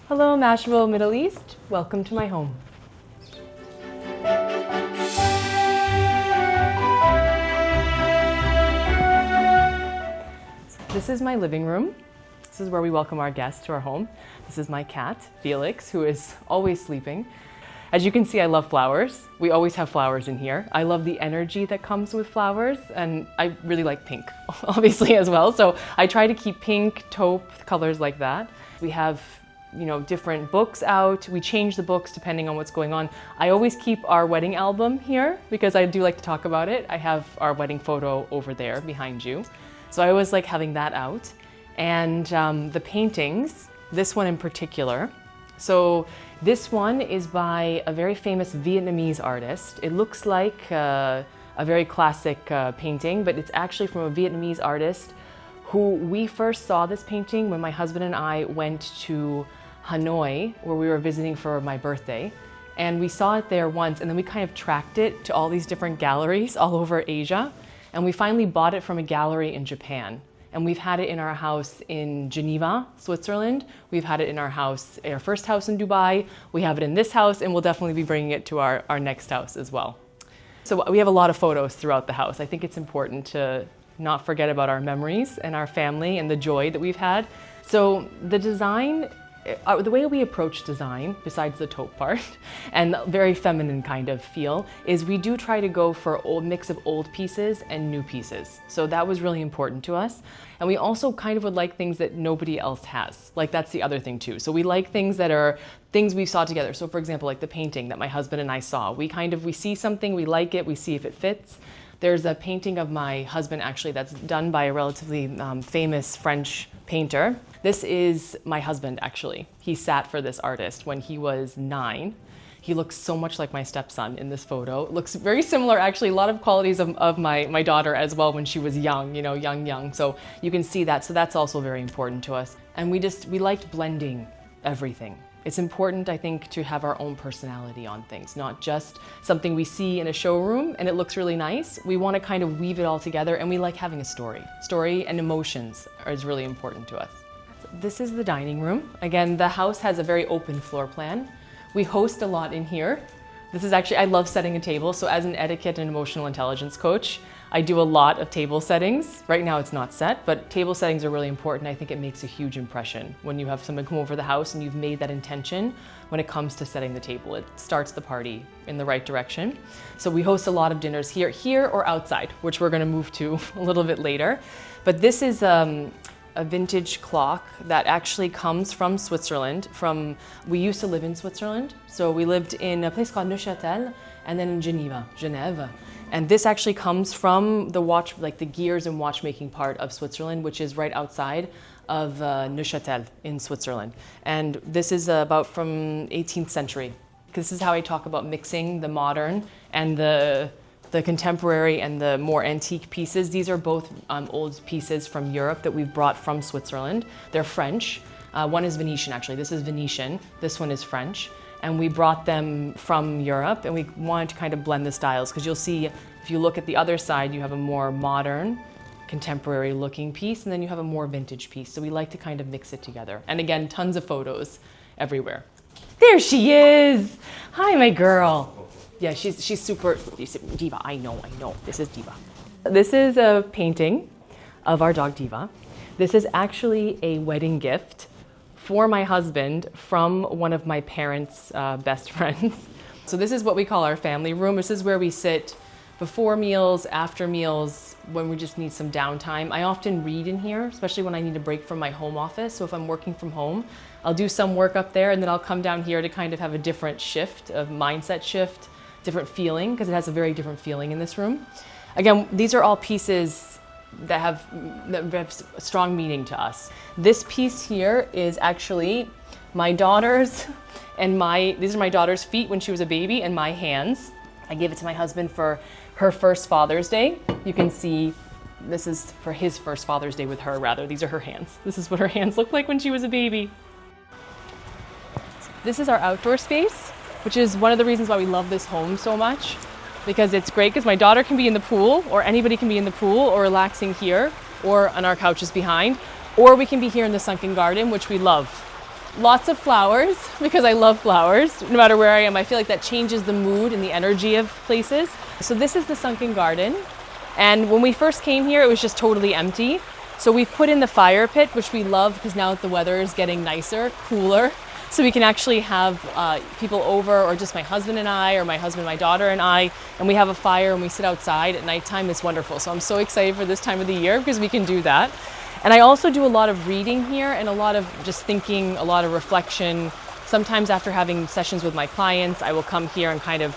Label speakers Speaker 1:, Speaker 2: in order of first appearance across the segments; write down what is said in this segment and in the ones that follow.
Speaker 1: Hello, Mashable, Middle East. Welcome to my home. This is my living room. This is where we welcome our guests to our home. This is my cat, Felix, who is always sleeping. As you can see, I love flowers. We always have flowers in here. I love the energy that comes with flowers, and I really like pink, obviously, as well. So I try to keep pink, taupe, colors like that. We have, different books out. We change the books depending on what's going on. I always keep our wedding album here because I do like to talk about it. I have our wedding photo over there behind you. So I always like having that out. And the paintings, this one in particular. So this one is by a very famous Vietnamese artist. It looks like a very classic painting, but it's actually from a Vietnamese artist who we first saw this painting when my husband and I went to Hanoi, where we were visiting for my birthday. And we saw it there once, and then we kind of tracked it to all these different galleries all over Asia. And we finally bought it from a gallery in Japan. And we've had it in our house in Geneva, Switzerland. We've had it in our house, our first house in Dubai. We have it in this house, and we'll definitely be bringing it to our next house as well. So we have a lot of photos throughout the house. I think it's important to not forget about our memories and our family and the joy that we've had. So the design, the way we approach design, besides the taupe part, and very feminine kind of feel, is we do try to go for a mix of old pieces and new pieces. So that was really important to us. And we also kind of would like things that nobody else has. Like, that's the other thing too. So we like things that are things we saw together. So for example, like the painting that my husband and I saw. We see something, we like it, we see if it fits. There's a painting of my husband actually that's done by a relatively famous French painter. This is my husband actually. He sat for this artist when he was 9. He looks so much like my stepson in this photo. It looks very similar actually, a lot of qualities of my daughter as well when she was young, young. So you can see that, so that's also very important to us. And we liked blending everything. It's important, I think, to have our own personality on things, not just something we see in a showroom and it looks really nice. We want to kind of weave it all together, and we like having a story. Story and emotions is really important to us. This is the dining room. Again, the house has a very open floor plan. We host a lot in here. This is actually, I love setting a table. So as an etiquette and emotional intelligence coach, I do a lot of table settings. Right now it's not set, but table settings are really important. I think it makes a huge impression when you have someone come over the house and you've made that intention when it comes to setting the table. It starts the party in the right direction. So we host a lot of dinners here or outside, which we're gonna move to a little bit later. But this is a vintage clock that actually comes from Switzerland. We used to live in Switzerland. So we lived in a place called Neuchâtel and then in Geneva. And this actually comes from the watch, like the gears and watchmaking part of Switzerland, which is right outside of Neuchâtel in Switzerland. And this is about from 18th century. This is how I talk about mixing the modern and the contemporary and the more antique pieces. These are both old pieces from Europe that we've brought from Switzerland. They're French. One is Venetian, actually. This is Venetian. This one is French. And we brought them from Europe, and we wanted to kind of blend the styles, because you'll see, if you look at the other side, you have a more modern, contemporary looking piece, and then you have a more vintage piece. So we like to kind of mix it together. And again, tons of photos everywhere. There she is! Hi, my girl. Yeah, she's super, Diva, I know, this is Diva. This is a painting of our dog Diva. This is actually a wedding gift for my husband from one of my parents' best friends. So this is what we call our family room. This is where we sit before meals, after meals, when we just need some downtime. I often read in here, especially when I need a break from my home office. So if I'm working from home, I'll do some work up there, and then I'll come down here to kind of have a different shift, a mindset shift, different feeling, because it has a very different feeling in this room. Again, these are all pieces that have a strong meaning to us. This piece here is actually my daughter's, and these are my daughter's feet when she was a baby, and my hands. I gave it to my husband for her first Father's Day. You can see this is for his first Father's Day with her, rather. These are her hands. This is what her hands looked like when she was a baby. This is our outdoor space, which is one of the reasons why we love this home so much, because it's great because my daughter can be in the pool, or anybody can be in the pool or relaxing here or on our couches behind, or we can be here in the sunken garden, which we love. lots of flowers because I love flowers. No matter where I am, I feel like that changes the mood and the energy of places. So this is the sunken garden. And when we first came here, it was just totally empty. So we've put in the fire pit, which we love because now the weather is getting nicer, cooler. So we can actually have people over, or just my husband and I, or my husband, my daughter and I, and we have a fire and we sit outside at nighttime. It's wonderful. So I'm so excited for this time of the year because we can do that. And I also do a lot of reading here and a lot of just thinking, a lot of reflection. Sometimes after having sessions with my clients, I will come here and kind of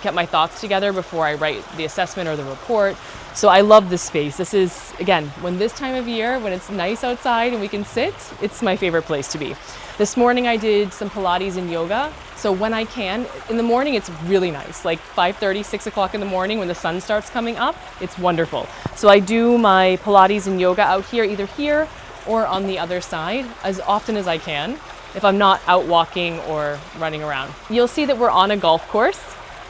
Speaker 1: get my thoughts together before I write the assessment or the report. So I love this space. This is, again, when this time of year, when it's nice outside and we can sit, it's my favorite place to be. This morning I did some Pilates and yoga. So when I can, in the morning it's really nice, like 5:30, 6 o'clock in the morning when the sun starts coming up, it's wonderful. So I do my Pilates and yoga out here, either here or on the other side, as often as I can, if I'm not out walking or running around. You'll see that we're on a golf course.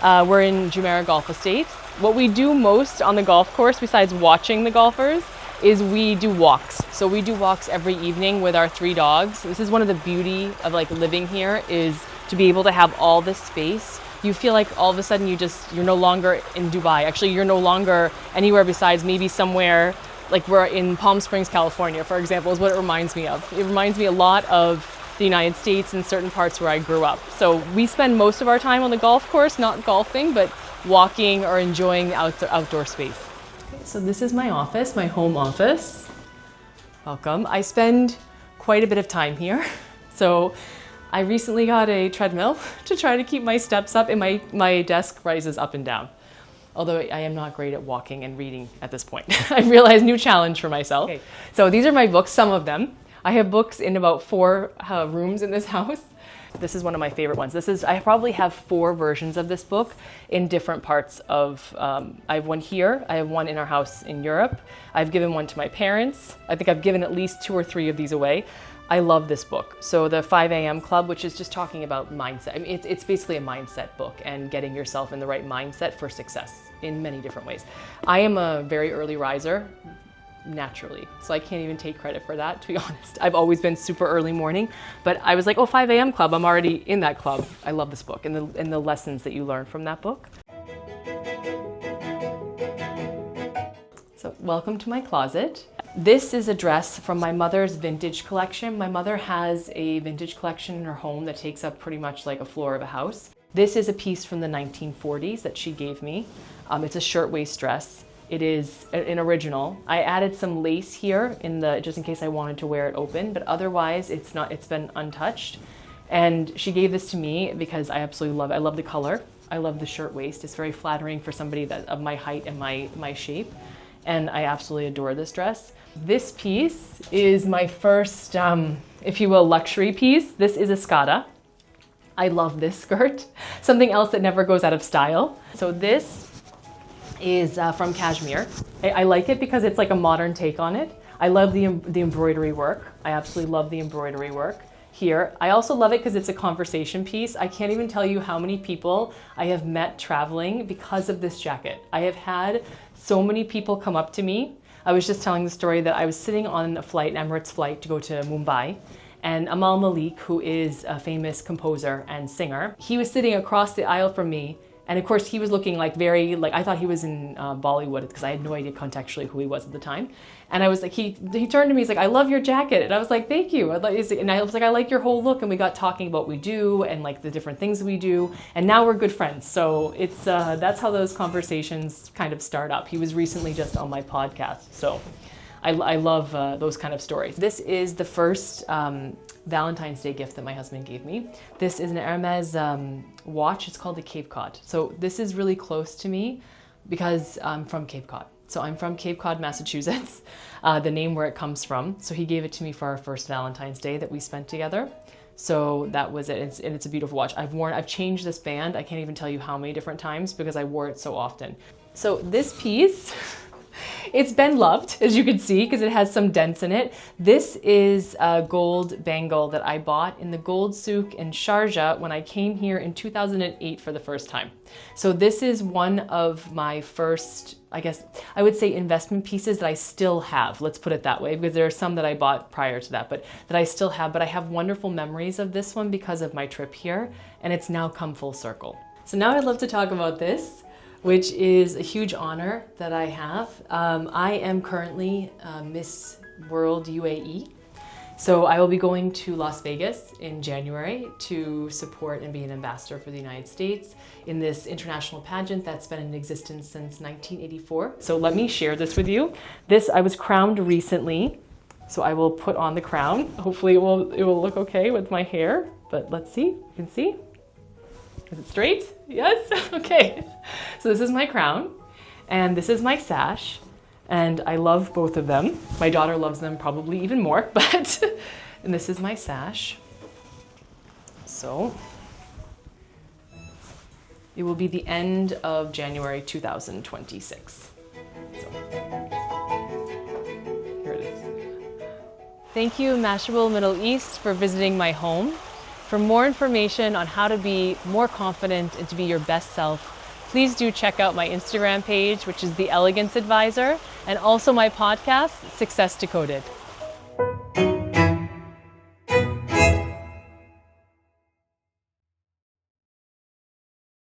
Speaker 1: We're in Jumeirah Golf Estates. What we do most on the golf course, besides watching the golfers, is we do walks. So we do walks every evening with our 3 dogs. This is one of the beauty of like living here, is to be able to have all this space. You feel like all of a sudden you're no longer in Dubai. Actually, you're no longer anywhere besides maybe somewhere like we're in Palm Springs, California, for example, is what it reminds me of. It reminds me a lot of the United States and certain parts where I grew up. So we spend most of our time on the golf course, not golfing, but walking or enjoying the outdoor space. So this is my office, my home office. Welcome. I spend quite a bit of time here. So I recently got a treadmill to try to keep my steps up, and my desk rises up and down. Although I am not great at walking and reading at this point. I realized new challenge for myself. Okay. So these are my books, some of them. I have books in about 4 rooms in this house. This is one of my favorite ones. I probably have 4 versions of this book in different parts of, I have one here, I have one in our house in Europe. I've given one to my parents. I think I've given at least 2 or 3 of these away. I love this book. So the 5 a.m. Club, which is just talking about mindset. I mean, it's basically a mindset book and getting yourself in the right mindset for success in many different ways. I am a very early riser, naturally. So I can't even take credit for that, to be honest. I've always been super early morning, but I was like, oh, 5 a.m. club, I'm already in that club. I love this book and the lessons that you learn from that book. So welcome to my closet. This is a dress from my mother's vintage collection. My mother has a vintage collection in her home that takes up pretty much like a floor of a house. This is a piece from the 1940s that she gave me. It's a shirtwaist dress. It is an original. I added some lace here just in case I wanted to wear it open, but otherwise it's been untouched. And she gave this to me because I absolutely love it. I love the color. I love the shirtwaist. It's very flattering for somebody of my height and my shape. And I absolutely adore this dress. This piece is my first, if you will, luxury piece. This is a Skada. I love this skirt. Something else that never goes out of style. So this is from cashmere. I like it because it's like a modern take on it. I love the embroidery work. I absolutely love the embroidery work here. I also love it because it's a conversation piece. I can't even tell you how many people I have met traveling because of this jacket. I have had so many people come up to me. I was just telling the story that I was sitting on a flight, an Emirates flight to go to Mumbai, and Amaal Malik, who is a famous composer and singer, he was sitting across the aisle from me. And of course, he was looking like I thought he was in Bollywood because I had no idea contextually who he was at the time. And I was like, he turned to me, he's like, I love your jacket. And I was like, thank you. And I was like, I like your whole look. And we got talking about what we do and like the different things we do. And now we're good friends. So it's that's how those conversations kind of start up. He was recently just on my podcast. So I love those kind of stories. This is the first Valentine's Day gift that my husband gave me. This is an Hermes watch. It's called the CapeCod. So this is really close to me because I'm from Cape Cod. So I'm from Cape Cod, Massachusetts, the name where it comes from. So he gave it to me for our first Valentine's Day that we spent together. So that was it. And it's a beautiful watch. I've changed this band. I can't even tell you how many different times because I wore it so often. So this piece It's been loved, as you can see, because it has some dents in it. This is a gold bangle that I bought in the gold souk in Sharjah when I came here in 2008 for the first time. So this is one of my first, I guess, I would say investment pieces that I still have. Let's put it that way, because there are some that I bought prior to that, but that I still have. But I have wonderful memories of this one because of my trip here, and it's now come full circle. So now I'd love to talk about this, which is a huge honor that I have. I am currently Miss World UAE. So I will be going to Las Vegas in January to support and be an ambassador for the United States in this international pageant that's been in existence since 1984. So let me share this with you. I was crowned recently, so I will put on the crown. Hopefully it will look okay with my hair, but let's see. You can see. Is it straight? Yes? Okay. So this is my crown, and this is my sash, and I love both of them. My daughter loves them probably even more, but, and this is my sash. So, it will be the end of January 2026. So, here it is. Thank you, Mashable Middle East, for visiting my home. For more information on how to be more confident and to be your best self, please do check out my Instagram page, which is The Elegance Advisor, and also my podcast, Success Decoded.